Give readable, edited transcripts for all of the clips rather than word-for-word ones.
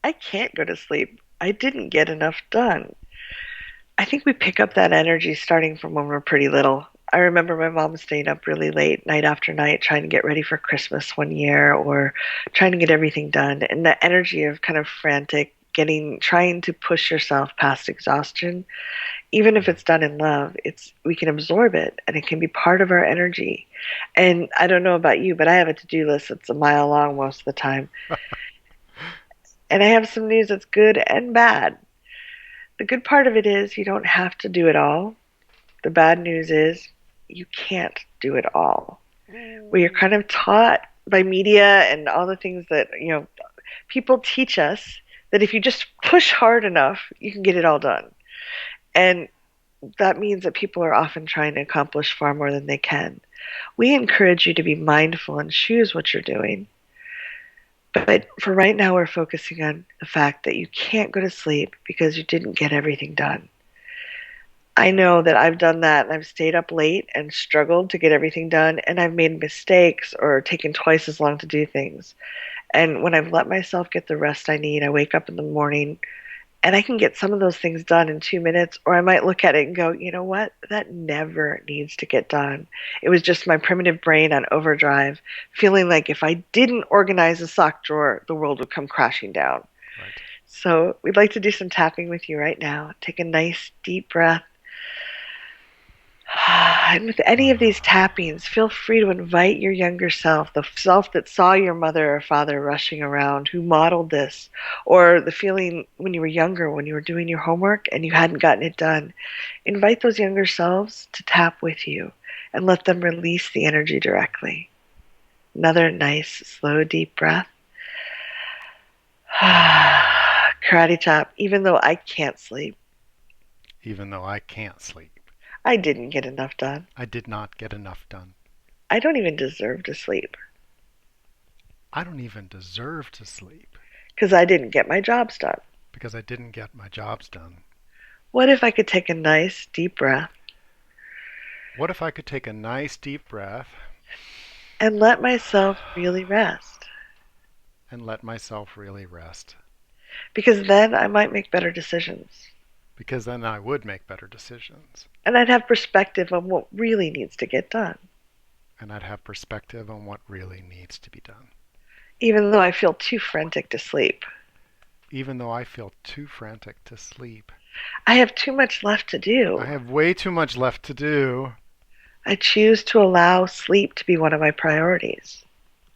I can't go to sleep. I didn't get enough done. I think we pick up that energy starting from when we're pretty little. I remember my mom staying up really late, night after night, trying to get ready for Christmas one year or trying to get everything done. And that energy of kind of frantic, trying to push yourself past exhaustion, even if it's done in love, we can absorb it and it can be part of our energy. And I don't know about you, but I have a to-do list that's a mile long most of the time. And I have some news that's good and bad. The good part of it is you don't have to do it all. The bad news is you can't do it all. We are kind of taught by media and all the things that, people teach us that if you just push hard enough, you can get it all done. And that means that people are often trying to accomplish far more than they can. We encourage you to be mindful and choose what you're doing. But for right now, we're focusing on the fact that you can't go to sleep because you didn't get everything done. I know that I've done that and I've stayed up late and struggled to get everything done, and I've made mistakes or taken twice as long to do things. And when I've let myself get the rest I need, I wake up in the morning and I can get some of those things done in 2 minutes, or I might look at it and go, you know what? That never needs to get done. It was just my primitive brain on overdrive, feeling like if I didn't organize a sock drawer, the world would come crashing down. Right. So we'd like to do some tapping with you right now. Take a nice deep breath. And with any of these tappings, feel free to invite your younger self, the self that saw your mother or father rushing around, who modeled this, or the feeling when you were younger, when you were doing your homework and you hadn't gotten it done. Invite those younger selves to tap with you and let them release the energy directly. Another nice, slow, deep breath. Karate chop, even though I can't sleep, Even though I can't sleep, I didn't get enough done. I did not get enough done. I don't even deserve to sleep I don't even deserve to sleep because I didn't get my jobs done. because I didn't get my jobs done. What if I could take a nice deep breath What if I could take a nice deep breath and let myself really rest? and let myself really rest? Because then I might make better decisions. Because then I would make better decisions And I'd have perspective on what really needs to get done, and I'd have perspective on what really needs to be done. even though I feel too frantic to sleep. Even though I feel too frantic to sleep, I have too much left to I do. have way too much left to do. I choose to allow sleep to be one of my priorities.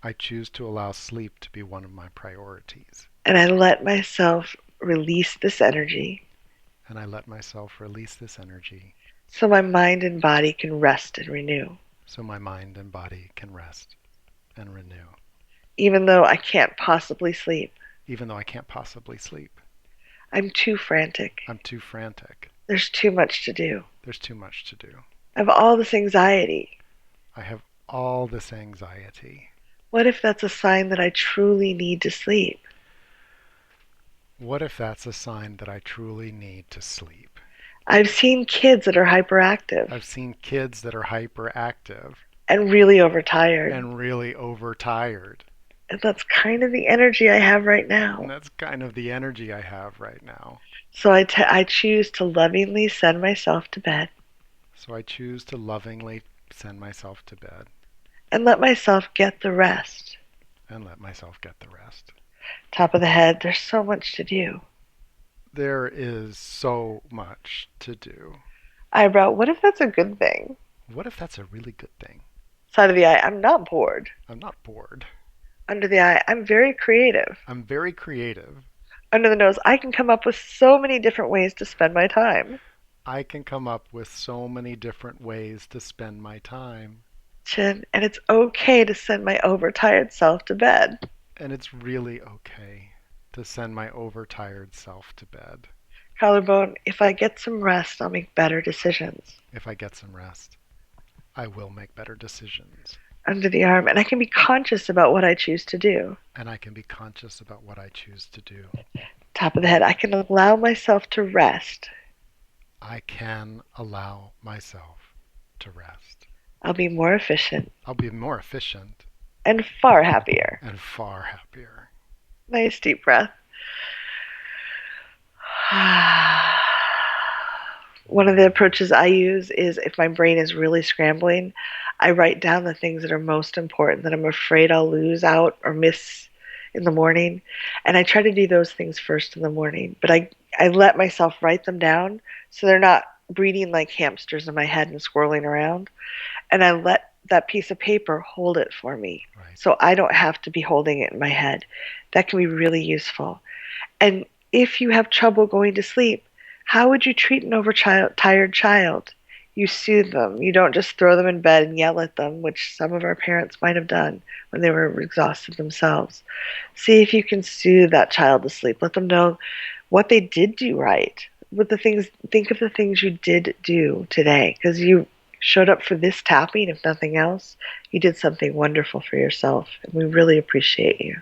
I choose to allow sleep to be one of my priorities. And I let myself release this energy And I let myself release this energy so my mind and body can rest and renew. so my mind and body can rest and renew. Even though I can't possibly sleep, Even though I can't possibly sleep, I'm too frantic. I'm too frantic. There's too much to do. There's too much to do. I have all this anxiety. I have all this anxiety. What if that's a sign that I truly need to sleep? What if that's a sign that I truly need to sleep? I've seen kids that are hyperactive I've seen kids that are hyperactive and really overtired. and really overtired. And that's kind of the energy I have right And now. that's kind of the energy I have right now. So I choose to lovingly send myself to bed So I choose to lovingly send myself to bed and let myself get the rest. and let myself get the rest. Top of the head, there's so much to do. There is so much to do. Eyebrow, what if that's a good thing? What if that's a really good thing? Side of the eye, I'm not bored. I'm not bored. Under the eye, I'm very creative. I'm very creative. Under the nose, I can come up with so many different ways to spend my time. I can come up with so many different ways to spend my time. Chin, and it's okay to send my overtired self to bed. And it's really okay to send my overtired self to bed. Collarbone, if I get some rest, I'll make better decisions. If I get some rest, I will make better decisions. Under the arm, and I can be conscious about what I choose to do. And I can be conscious about what I choose to do. Top of the head, I can allow myself to rest. I can allow myself to rest. I'll be more efficient I'll be more efficient and far happier. and far happier. Nice deep breath. One of the approaches I use is if my brain is really scrambling, I write down the things that are most important that I'm afraid I'll lose out or miss in the morning. And I try to do those things first in the morning. But I let myself write them down so they're not breeding like hamsters in my head and swirling around. And I let that piece of paper hold it for me Right. so I don't have to be holding it in my head. That can be really useful. And if you have trouble going to sleep, how would you treat an overtired child? You soothe them. You don't just throw them in bed and yell at them, which some of our parents might have done when they were exhausted themselves. See if you can soothe that child to sleep. Let them know what they did do right. What the things think of the things you did do today because you showed up for this tapping if nothing else. You did something wonderful for yourself and we really appreciate you.